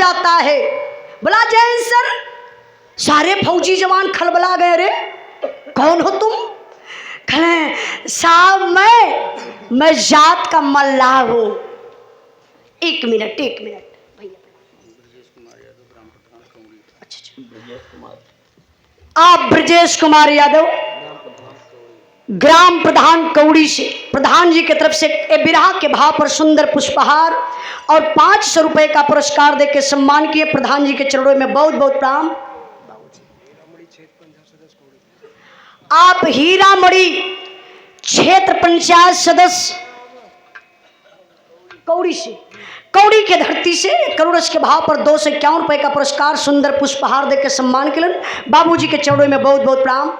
जाता है। बोला जय हिंद सर। सारे फौजी जवान खलबला गए, रे कौन हो तुम? कहे साहब मैं जात का मल्लाह हूँ। एक मिनट भैया। आप ब्रजेश कुमार यादव ग्राम प्रधान कौड़ी से प्रधान जी की तरफ से बिरहा के भाव पर सुंदर पुष्पहार और 500 रुपए का पुरस्कार देकर सम्मान किए। प्रधान जी के चरणों में बहुत बहुत प्रणाम। आप हीरामढ़ी क्षेत्र पंचायत सदस्य कौड़ी से, कौड़ी के धरती से 1 करोड़ के भाव पर 251 रुपए का पुरस्कार सुंदर पुष्पहार देकर सम्मान किए। बाबूजी के चरणों में बहुत बहुत प्रणाम।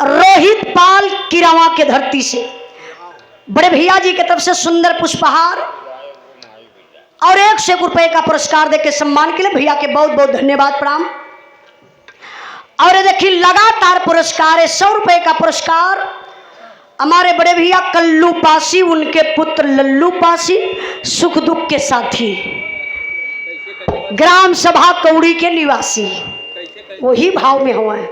रोहित पाल किरावा के धरती से बड़े भैया जी की तरफ से सुंदर पुष्पहार और 100 रुपए का पुरस्कार देकर सम्मान के लिए भैया के बहुत बहुत धन्यवाद प्रणाम। और देखिए लगातार पुरस्कार है 100 रुपए का पुरस्कार हमारे बड़े भैया कल्लू पासी, उनके पुत्र लल्लू पासी, सुख दुख के साथी, ग्राम सभा कौड़ी के निवासी, वही भाव में हुआ है।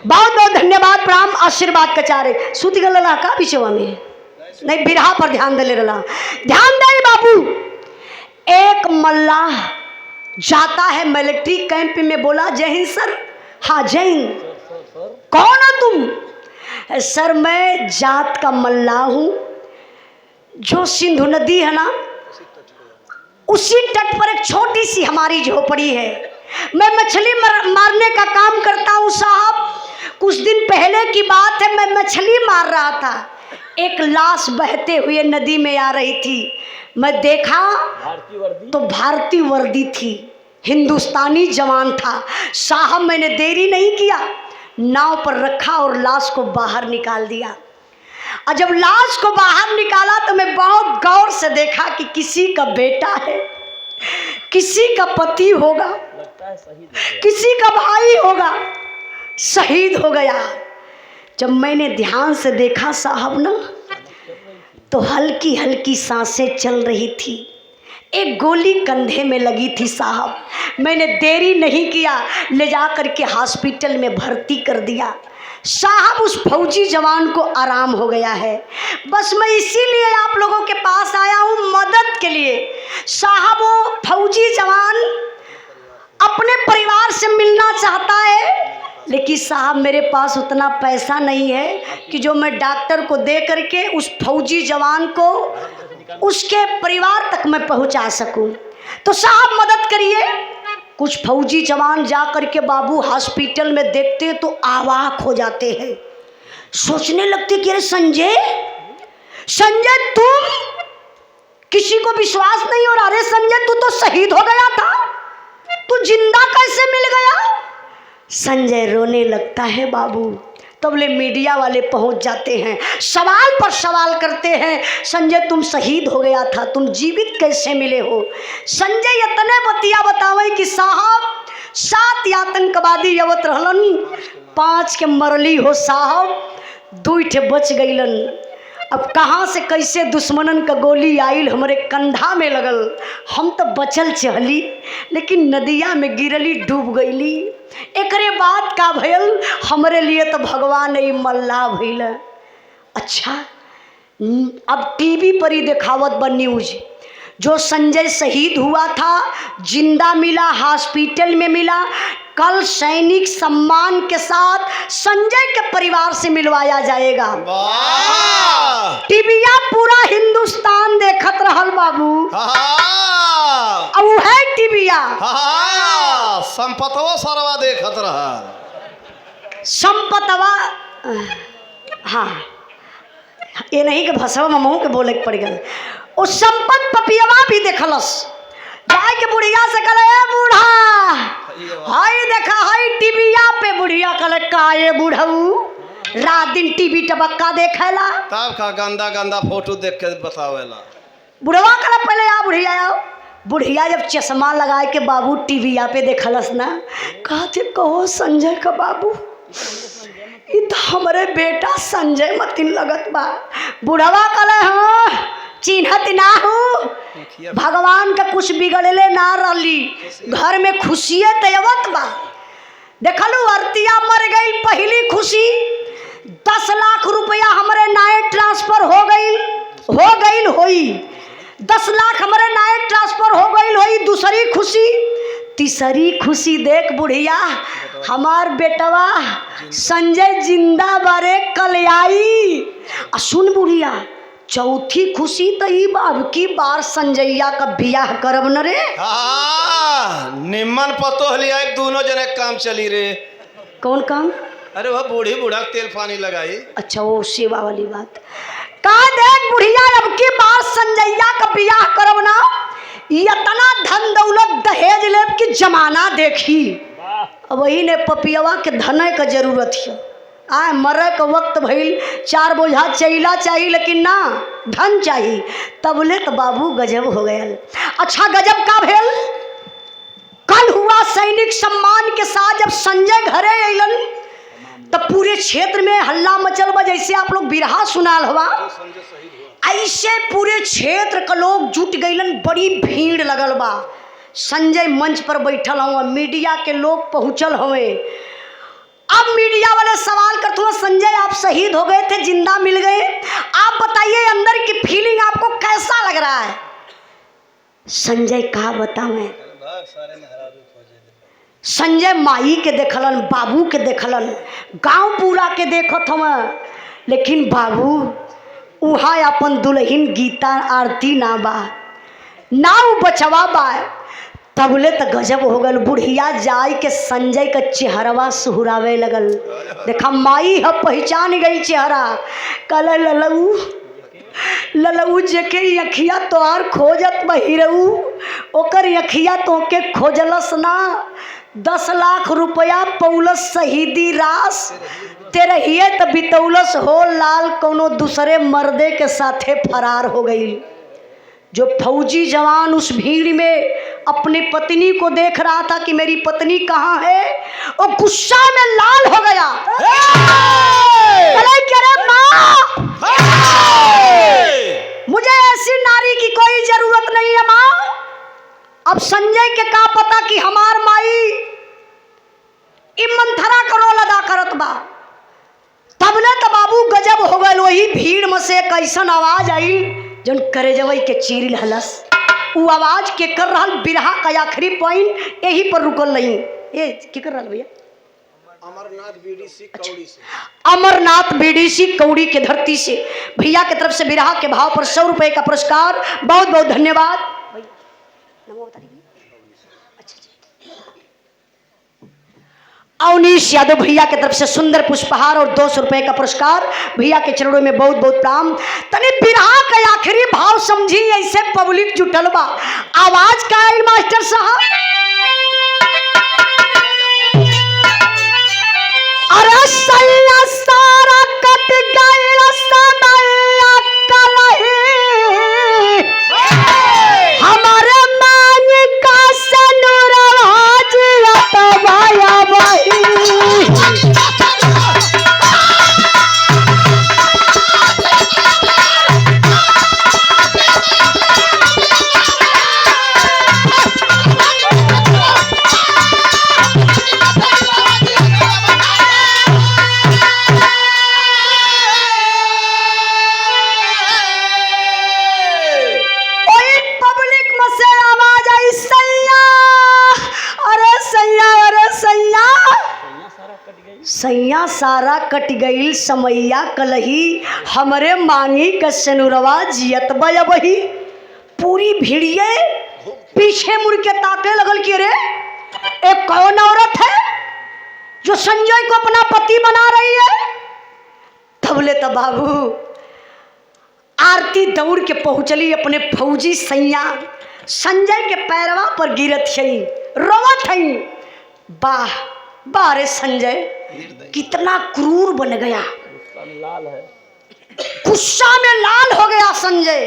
बहुत बहुत धन्यवाद प्रणाम। आशीर्वाद कचारे सुत गला का बिचवा में नहीं, बिरहा पर ध्यान दे रहा। ध्यान दे बाबू। एक मल्लाह जाता है मिलिट्री कैंप में। बोला जय हिंद सर। हाँ जय हिंद। कौन हो तुम? सर मैं जात का मल्लाह हूँ। जो सिंधु नदी है ना, उसी तट पर एक छोटी सी हमारी झोपड़ी है। मैं मछली मारने का काम करता हूँ साहब। कुछ दिन पहले की बात है, मैं मछली मार रहा था, एक लाश बहते हुए नदी में आ रही थी। मैं देखा तो भारतीय वर्दी थी, हिंदुस्तानी जवान था साहब। मैंने देरी नहीं किया, नाव पर रखा और लाश को बाहर निकाल दिया। और जब लाश को बाहर निकाला तो मैं बहुत गौर से देखा कि किसी का बेटा है, किसी का पति होगा, किसी का भाई होगा, शहीद हो गया। जब मैंने ध्यान से देखा साहब ना, तो हल्की हल्की सांसें चल रही थी, एक गोली कंधे में लगी थी साहब। मैंने देरी नहीं किया, ले जा करके हॉस्पिटल में भर्ती कर दिया साहब। उस फौजी जवान को आराम हो गया है। बस मैं इसीलिए आप लोगों के पास आया हूँ मदद के लिए साहब। वो फौजी जवान अपने परिवार से मिलना चाहता है, लेकिन साहब मेरे पास उतना पैसा नहीं है कि जो मैं डॉक्टर को दे करके उस फौजी जवान को उसके परिवार तक मैं पहुंचा सकूं। तो साहब मदद करिए। कुछ फौजी जवान जा करके बाबू हॉस्पिटल में देखते तो अवाक हो जाते हैं, सोचने लगते कि अरे संजय तुम, किसी को विश्वास नहीं हो रहा। अरे संजय तू तो शहीद हो गया था, तू जिंदा कैसे मिल गया? संजय रोने लगता है बाबू। तबले मीडिया वाले पहुंच जाते हैं, सवाल पर सवाल करते हैं। संजय तुम शहीद हो गया था, तुम जीवित कैसे मिले हो? संजय इतने बतिया बतावे कि साहब 7 आतंकवादी अवत रहलन, 5 के मरली हो साहब, 2 ठे बच गईलन। अब कहाँ से कैसे दुश्मनन का गोली आइल हमारे कंधा में लगल, हम तो बचल चहली, लेकिन नदिया में गिरली, डूब गईली। एकरे बाद का भयल, हमारे लिए तो भगवान ही मल्लाह भइल। अच्छा अब टीवी पर ही दिखावत बा न्यूज, जो संजय शहीद हुआ था, जिंदा मिला, हॉस्पिटल में मिला। कल सैनिक सम्मान के साथ संजय के परिवार से मिलवाया जाएगा। टीविया पूरा हिंदुस्तान देखत रहल बाबू। अब है टीविया संपतवा सरवा देखत रहा। संपतवा हाँ, ये नहीं कि भसवा ममहू के बोले पड़ गए। वो संपत पपियवा भी देखलस, जाए के बुढ़िया से कल बूढ़ा हाय देखा हाय टीविया पे। बुढ़िया कल काये बूढ़ऊ, रात दिन टीवी टबक्का देखेला, तब का गंदा गंदा फोटो देख के बतावेला। बुढ़वा कल पहले आ बुढ़िया आओ। बुढ़िया जब चश्मा लगाए के बाबू टीविया पे देखलस ना, कहते कहो संजय का बाबू इ तो हमारे बेटा संजय मतिन लगत बा। बुढ़वा कले हाँ चिन्हत ना हूँ, भगवान का कुछ बिगड़ले ना रही, घर में खुशिये तयवत बा। देखलू अर्तिया मर गई, पहली खुशी 10 लाख रुपया हमारे नाए ट्रांसफर हो गई होई 10 लाख हमारे नाए ट्रांसफर हो गई होई। दूसरी खुशी, तीसरी खुशी देख बुढ़िया हमार बेटवा संजय जिंदा बारे कल आई। सुन बुढ़िया, चौथी खुशी तो ई बाब की बार संजैया का बियाह करब न रे। हाँ निम्मन पतो लिया, एक दोनों जने काम चली रे। कौन काम? अरे वह बूढ़ी बूढ़ा तेल पानी लगाई। अच्छा वो सेवा वाली बात। कहा देख बुढ़िया अब की बार संजैया का बियाह करब ना, इतना धन दौलत दहेज लेब की जमाना देखी। अब वही ने पपियवा के धन का जरूरत है। आए मरे का वक्त भइल, 4 बोझा चैला चाहिए लेकिन ना धन चाहिए। तबले तो बाबू गजब हो गया। अच्छा गजब का भेल, कल हुआ सैनिक सम्मान के साथ जब संजय घरे अलन तो पूरे क्षेत्र में हल्ला मचल बा। जैसे आप लोग बिरहा सुनाल हवा, ऐसे पूरे क्षेत्र का लोग जुट गईलन, बड़ी भीड़ लगल बा। संजय मंच पर बैठल हुआ, मीडिया के लोग पहुंचल हुए। अब मीडिया वाले सवाल करते हुए, संजय आप शहीद हो गए थे, जिंदा मिल गए, आप बताइए अंदर की फीलिंग आपको कैसा लग रहा है? संजय कहा बताऊं, संजय माई के देखलन, बाबू के देखलन, गांव पूरा के देखत हम, लेकिन बाबू उहाँ अपन दुल्हन गीता आरती ना बा, ना उ बचवा बा। तबले तो गजब हो गल। बुढ़िया जाय के संजय का चेहरवा सुहरावे लगल। देखा माई है पहचान गई चेहरा। कल ललऊ जेके अखिया तोहार खोजत बहिरऊ, ओकर अखिया तोके खोजलस ना। 10 लाख रुपया पौलस शहीदी रास, तेरे हिये तो बितौलस हो लाल, कोनो दूसरे मर्दे के साथे फरार हो गई। जो फौजी जवान उस भीड़ में अपनी पत्नी को देख रहा था कि मेरी पत्नी कहाँ है, वो गुस्सा में लाल हो गया। मुझे ऐसी नारी की कोई जरूरत नहीं है माँ। अब संजय के का पता कि हमार माई इमंथरा करोल अदा करत बा। तबले तो बाबू गजब हो गए। वही भीड़ में से कैसन आवाज आई जन करेजवई के चीरिल हलस। वो आवाज के कर रहा बिरहा का आखिरी पॉइंट यही पर रुकल नहीं। ये क्या कर रहा भैया? अमरनाथ बीडीसी कौड़ी से, अमरनाथ बीडीसी कौड़ी के धरती से भैया की तरफ से बिरहा के भाव पर 100 रुपए का पुरस्कार। बहुत बहुत धन्यवाद। अवनीश यादव भैया की तरफ से सुंदर पुष्पहार और 200 रुपए का पुरस्कार। भैया के चरणों में बहुत बहुत प्रणाम। तनी बिरहा का आखिरी भाव समझी, ऐसे पब्लिक जुटल बा। आवाज का है मास्टर साहब? अरे सैया सारा कट गया सनैया कलही, हमारे मान का सनुरवाज रतवाया वही। सैया सारा कट गईल समैया कलही, हमरे मांगी का सनुरवा जियत बही। पूरी भीड़िए पीछे मुड़ के ताके लगल कि रे एक कौन औरत है जो संजय को अपना पति बना रही है? तबले तो बाबू आरती दौड़ के पहुंचली अपने फौजी सैया संजय के पैरवा पर गिरत हई, रोवत हई। वाह बारे संजय कितना क्रूर बन गया, लाल है, गुस्सा में लाल हो गया संजय।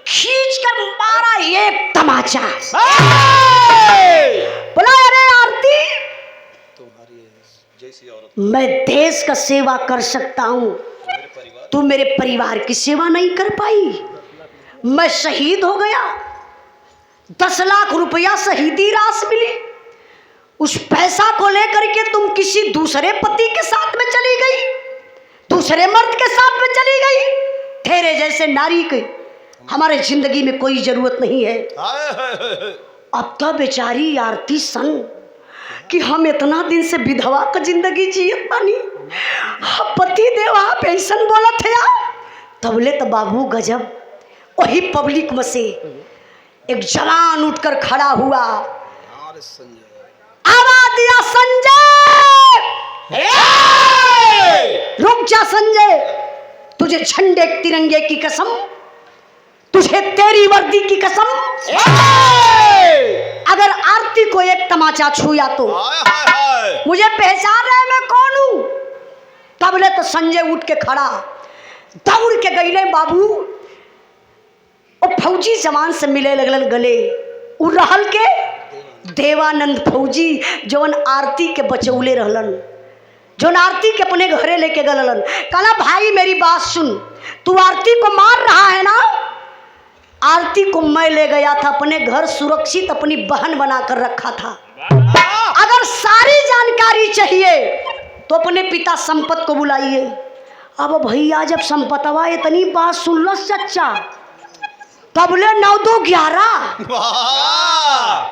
खींच कर मारा एक तमाचा। बोला अरे आरती मैं देश का सेवा कर सकता हूँ, तू मेरे परिवार की सेवा नहीं कर पाई। मैं शहीद हो गया, 10 लाख रुपया शहीदी राशि मिली, उस पैसा को लेकर के तुम किसी दूसरे पति के साथ में चली गई, दूसरे मर्द के साथ में चली गई। तेरे जैसे नारी की हमारे जिंदगी में कोई जरूरत नहीं है। अब तो बेचारी आरती सन कि हम इतना दिन से विधवा का जिंदगी जियत बानी, पति देवा पेंशन बोला थे। तबले तो बाबू गजब, वही पब्लिक में से एक जवान उठकर खड़ा हुआ, आवाज दिया, संजय रुक जा, संजय तुझे झंडे तिरंगे की कसम, तुझे तेरी वर्दी की कसम, अगर आरती को एक तमाचा छुया तो मुझे पहचान रहे मैं कौन हूं। तबले तो संजय उठ के खड़ा, दौड़ के गईले बाबू, और फौजी जवान से मिले लगलन गले। उ रहल के देवानंद फौजी जवन आरती के बचौले रहलन, जो आरती के अपने घरे लेके गलन। कहला भाई मेरी बात सुन, तू आरती को मार रहा है ना, आरती को मैं ले गया था अपने घर, सुरक्षित अपनी बहन बनाकर रखा था। अगर सारी जानकारी चाहिए तो अपने पिता संपत को बुलाइए। अब भैया जब संपतवा इतनी बात सुन लो सच्चा, तबले 9 2 11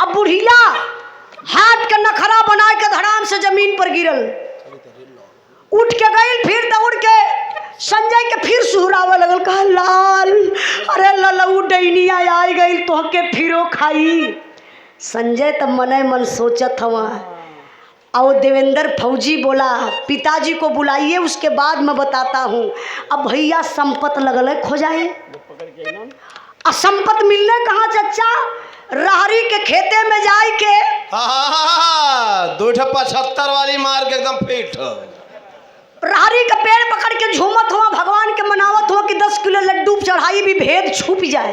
अब बुढ़िया हाथ का नखरा बना के धड़ाम से जमीन पर गिरल, उठ के गई, फिर दौड़ के संजय के फिर सुहरावा लगल, कहा लाल अरे ललऊ डैनिया आई गई तो के फिरो खाई। संजय तो मने मन सोचत हवा। और देवेंद्र फौजी बोला पिताजी को बुलाइए, उसके बाद मैं बताता हूँ। अब भैया संपत लगल है खोजाए, और संपत मिलने कहाँ चच्चा, रहरी के खेते में जाए के 275 वाली मार के एकदम फिट, रहरी का पेड़ पकड़ के झूमत हुआ, भगवान के मनावत हुआ कि 10 किलो लड्डू चढ़ाई भी भेद छुप जाए।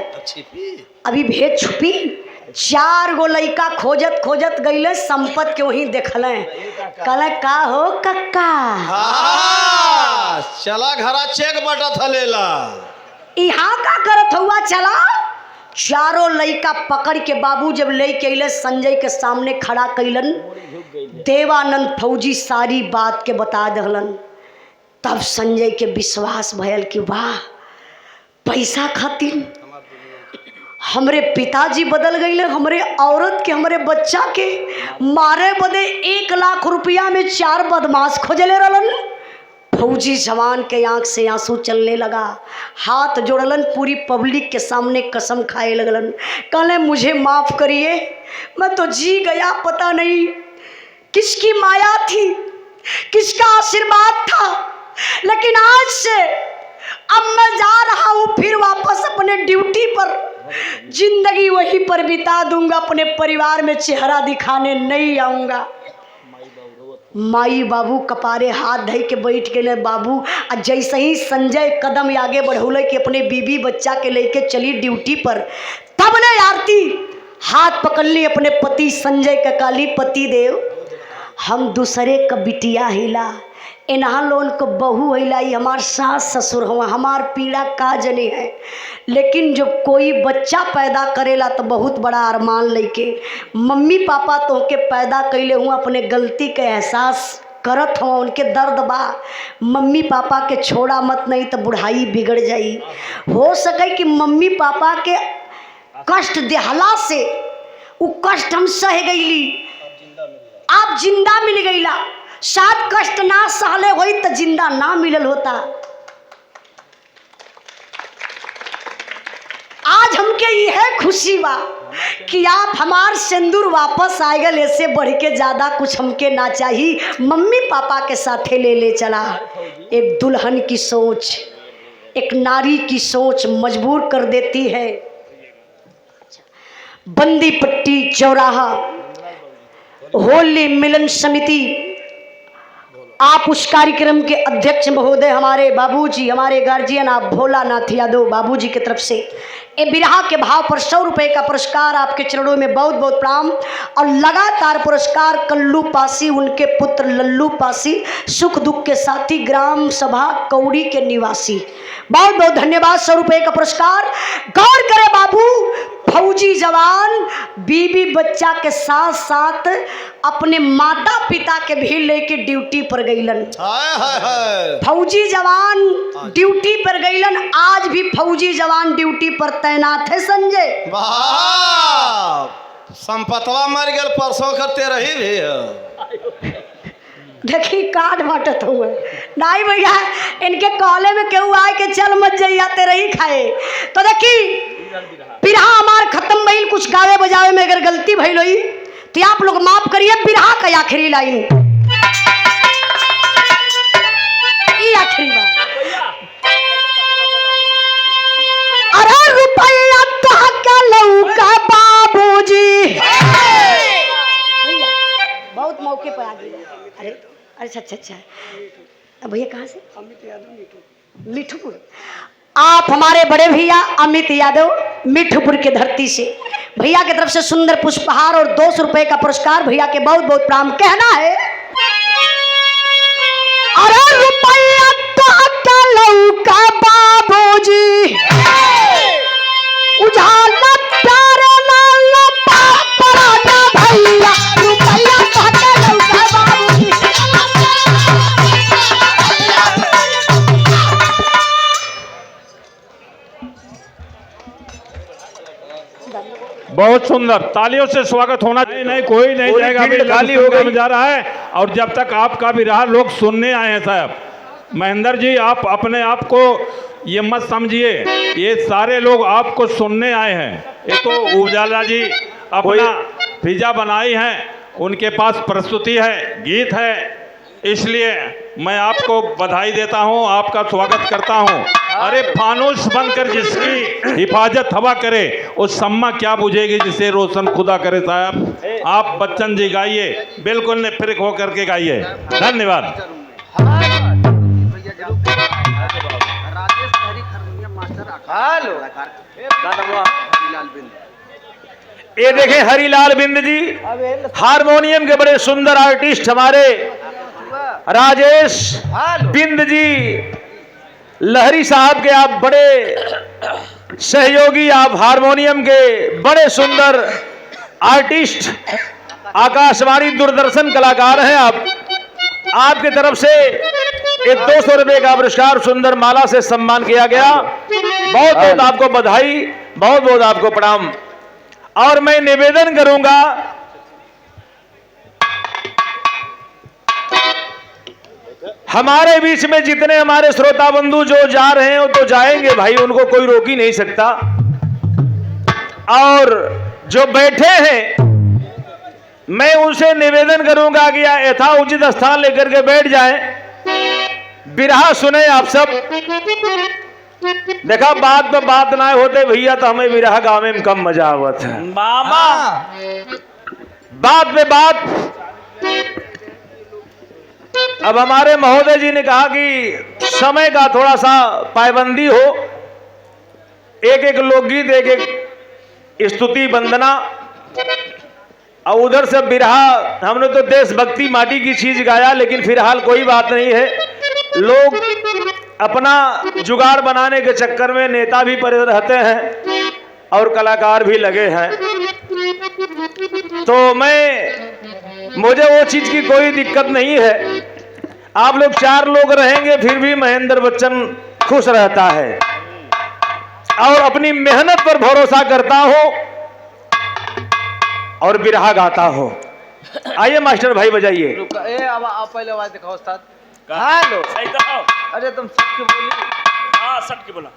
अभी भेद छुपी, 4 गो लइका खोजत खोजत गईले, संपत के वहीं देखले, कहले का हो कक्का, चला घरा चेक बटत हलेला, यहाँ का करत हुआ चला। चारों लइका पकड़ के बाबू जब लेके अइले संजय के सामने खड़ा कैलन, देवानंद फौजी सारी बात के बता दहलन। तब संजय के विश्वास भयल कि वाह, पैसा खातिर हमरे पिताजी बदल गईले, हमरे औरत के, हमरे बच्चा के मारे बदे 1 लाख रुपया में 4 बदमाश खोजले रहलन। फौजी जवान के आंख से आंसू चलने लगा, हाथ जोड़लन, पूरी पब्लिक के सामने कसम खाए लगलन, कहले मुझे माफ करिए, मैं तो जी गया, पता नहीं किसकी माया थी, किसका आशीर्वाद था, लेकिन आज से अब मैं जा रहा हूँ फिर वापस अपने ड्यूटी पर, जिंदगी वहीं पर बिता दूंगा, अपने परिवार में चेहरा दिखाने नहीं आऊँगा। माई बाबू कपारे हाथ धई के बैठ गए बाबू। आ जैसे ही संजय कदम आगे बढ़ौले कि अपने बीबी बच्चा के लेके चली ड्यूटी पर, तब ने आरती हाथ पकड़ ली अपने पति संजय का, काली पति देव हम दूसरे का बिटिया हिला, इन्हा लोन को बहू हिला, हमार सास ससुर हुआ, हमार पीड़ा का जने है, लेकिन जब कोई बच्चा पैदा करेला तो बहुत बड़ा अरमान लेके मम्मी पापा तो के पैदा कैले हुआ, अपने गलती के एहसास करत हो, उनके दर्द बा, मम्मी पापा के छोड़ा मत, नहीं तो बुढ़ाई बिगड़ जाई। हो सके कि मम्मी पापा के कष्ट देहला से वो कष्ट हम सह गईली, आप जिंदा मिल गईला, शायद कष्ट ना सहले होई तो जिंदा ना मिलल होता। आज हमके यह खुशी बा कि आप हमार सिंदूर वापस आए गए, ऐसे बढ़ के ज्यादा कुछ हमके ना चाहिए, मम्मी पापा के साथे ले चला। एक दुल्हन की सोच, एक नारी की सोच मजबूर कर देती है। बंदी पट्टी चौराहा होली मिलन समिति आप उस कार्यक्रम के अध्यक्ष महोदय हमारे बाबूजी, हमारे गार्जियन आप भोलानाथ यादव बाबूजी की तरफ से ये बिरहा के भाव पर 100 रुपए का पुरस्कार आपके चरणों में बहुत बहुत प्रणाम। और लगातार पुरस्कार कल्लू पासी, उनके पुत्र लल्लू पासी, सुख दुख के साथी, ग्राम सभा कौड़ी के निवासी, बहुत बहुत धन्यवाद। 100 रुपए का पुरस्कार। गौर करे बाबू, फौजी जवान बीबी बच्चा के साथ साथ अपने माता पिता के भी लेके ड्यूटी पर गईलन। हाय हाय हाय। फौजी जवान ड्यूटी पर गईलन, आज भी फौजी जवान ड्यूटी पर तैनात है संजय। वाह, संपतवा मर गल परसों करते रही भी। देखी कार्ड बांटत हुए नहीं भैया, इनके कॉले में केहू आए के चल मत जाइया तेरे ही खाए। तो देखी बिरहा हमार खत्म भइल, कुछ गावे बजावे में अगर गलती भइल होई तो आप लोग माफ करिए। बिरहा का आखिरी लाइन, ये आखिरी बात। अरे रुपया तो का लौका बाबूजी, भैया बहुत मौके पर आ गई। अरे अच्छा अच्छा अच्छा, भैया कहाँ से? अमित यादव, मिठूपुर। आप हमारे बड़े भैया अमित यादव मिठूपुर के धरती से, भैया की तरफ से सुंदर पुष्पहार और 200 रुपए का पुरस्कार। भैया के बहुत बहुत प्रणाम। कहना है, अरे रुपया तो लौका बाबूजी, उजाला प्यारे लाल पराना भैया, रुपया तो लौका बाबूजी। बहुत सुंदर, तालियों से स्वागत होना चाहिए। नहीं कोई नहीं जाएगा, अभी खाली हो गई जा रहा है। और जब तक आपका भी रहा, लोग सुनने आए हैं साहब। महेंद्र जी, आप अपने आप को ये मत समझिए, ये सारे लोग आपको सुनने आए हैं। ये तो उजाला जी अपना पिज्जा बनाई हैं, उनके पास प्रस्तुति है, गीत है, इसलिए मैं आपको बधाई देता हूं, आपका स्वागत करता हूं। अरे फानूस बनकर जिसकी हिफाजत हवा करे, उस सम्मा क्या बुझेगी जिसे रोशन खुदा करे। साहब आप बच्चन जी गाइए, बिल्कुल निफिरक होकर के गाइए। धन्यवाद। ये देखें हरिलाल बिंद जी, हारमोनियम के बड़े सुंदर आर्टिस्ट हमारे राजेश बिंद जी, लहरी साहब के आप बड़े सहयोगी, आप हारमोनियम के बड़े सुंदर आर्टिस्ट, आकाशवाणी दूरदर्शन कलाकार हैं आप। आपके तरफ से एक 200 रुपए का पुरस्कार सुंदर माला से सम्मान किया गया। बहुत बहुत आपको बधाई, बहुत बहुत आपको प्रणाम। और मैं निवेदन करूंगा, हमारे बीच में जितने हमारे श्रोता बंधु जो जा रहे हैं वो तो जाएंगे भाई, उनको कोई रोक ही नहीं सकता। और जो बैठे हैं, मैं उनसे निवेदन करूंगा कि यथा उचित स्थान लेकर के बैठ जाएं, बिरहा सुने आप सब। देखा बात पे बात ना होते भैया तो हमें बिरहा गावे में कम मजा आवत है मामा। बात पे बात, अब हमारे महोदय जी ने कहा कि समय का थोड़ा सा पाबंदी हो, एक एक लोकगीत, एक एक स्तुति वंदना, और उधर से बिरहा। हमने तो देशभक्ति माटी की चीज गाया, लेकिन फिलहाल कोई बात नहीं है। लोग अपना जुगाड़ बनाने के चक्कर में नेता भी पड़े रहते हैं और कलाकार भी लगे हैं। तो मुझे वो चीज की कोई दिक्कत नहीं है। आप लोग 4 लोग रहेंगे फिर भी महेंद्र बच्चन खुश रहता है और अपनी मेहनत पर भरोसा करता हो और बिरहा गाता हो। आइए मास्टर भाई बजाइए। आप पहले आवाज दिखाओ उस्ताद। हेलो, अरे तुम सट के बोली। हाँ सट के बोला।